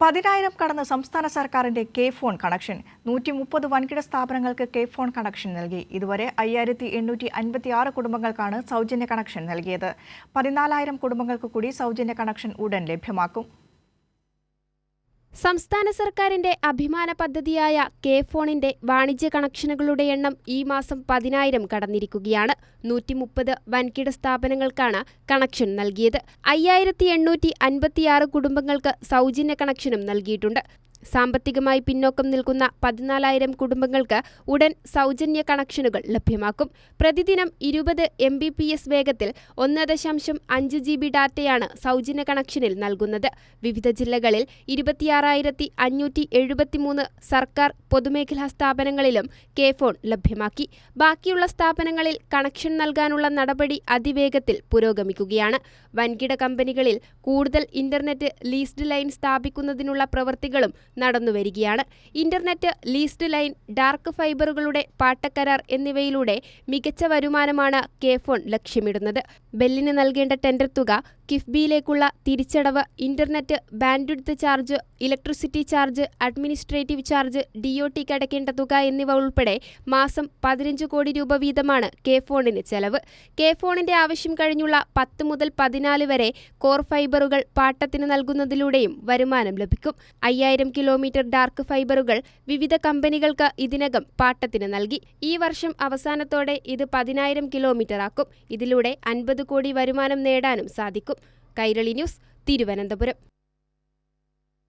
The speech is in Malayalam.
10,000 കടന്ന് സംസ്ഥാന സർക്കാരിന്റെ കെ ഫോൺ കണക്ഷൻ 130 വൻകിട സ്ഥാപനങ്ങൾക്ക് കെ ഫോൺ കണക്ഷൻ നൽകി. ഇതുവരെ 5,856 കുടുംബങ്ങൾക്കാണ് സൗജന്യ കണക്ഷൻ നൽകിയത്. 14,000 കുടുംബങ്ങൾക്ക് കൂടി സൗജന്യ കണക്ഷൻ ഉടൻ ലഭ്യമാക്കും. സംസ്ഥാന സർക്കാരിന്റെ അഭിമാന പദ്ധതിയായ കെ ഫോണിന്റെ വാണിജ്യ കണക്ഷനുകളുടെ എണ്ണം ഈ മാസം 10,000 കടന്നിരിക്കുകയാണ്. 130 വൻകിട സ്ഥാപനങ്ങൾക്കാണ് കണക്ഷൻ നൽകിയത്. 5,856 കുടുംബങ്ങൾക്ക് സൗജന്യ കണക്ഷനും നൽകിയിട്ടുണ്ട്. സാമ്പത്തികമായി പിന്നോക്കം നിൽക്കുന്ന 14,000 കുടുംബങ്ങൾക്ക് ഉടൻ സൗജന്യ കണക്ഷനുകൾ ലഭ്യമാക്കും. പ്രതിദിനം 20 Mbps വേഗത്തിൽ 1.5 GB ഡാറ്റയാണ് സൗജന്യ കണക്ഷനിൽ നൽകുന്നത്. വിവിധ ജില്ലകളിൽ 26,573 സർക്കാർ പൊതുമേഖലാ സ്ഥാപനങ്ങളിലും കെ ഫോൺ ലഭ്യമാക്കി. ബാക്കിയുള്ള സ്ഥാപനങ്ങളിൽ കണക്ഷൻ നൽകാനുള്ള നടപടി അതിവേഗത്തിൽ പുരോഗമിക്കുകയാണ്. വൻകിട കമ്പനികളിൽ കൂടുതൽ ഇന്റർനെറ്റ് ലീസ്ഡ് ലൈൻ സ്ഥാപിക്കുന്നതിനുള്ള പ്രവൃത്തികളും നടന്നുവരികയാണ്. ഇന്റർനെറ്റ് ലീസ്ഡ് ലൈൻ, ഡാർക്ക് ഫൈബറുകളുടെ പാട്ടക്കരാർ എന്നിവയിലൂടെ മികച്ച വരുമാനമാണ് കെ ഫോൺ ലക്ഷ്യമിടുന്നത്. ബെല്ലിന് നൽകേണ്ട ടെൻഡർ തുക, കിഫ്ബിയിലേക്കുള്ള തിരിച്ചടവ്, internet bandwidth charge, electricity charge, administrative charge, DOTക്ക് അടയ്ക്കേണ്ട തുക എന്നിവ ഉൾപ്പെടെ മാസം 15 കോടി രൂപ വീതമാണ് കെ ഫോണിന് ചെലവ്. കെ ഫോണിന്റെ ആവശ്യം കഴിഞ്ഞുള്ള 10 മുതൽ 14 വരെ കോർ ഫൈബറുകൾ പാട്ടത്തിന് നൽകുന്നതിലൂടെയും വരുമാനം ലഭിക്കും. 5,000 കിലോമീറ്റർ ഡാർക്ക് ഫൈബറുകൾ വിവിധ കമ്പനികൾക്ക് ഇതിനകം പാട്ടത്തിന് നൽകി. ഈ വർഷം അവസാനത്തോടെ ഇത് 10,000 കിലോമീറ്റർ ആക്കും. ഇതിലൂടെ 50 കോടി വരുമാനം നേടാനും സാധിക്കും. കൈരളി ന്യൂസ്, തിരുവനന്തപുരം.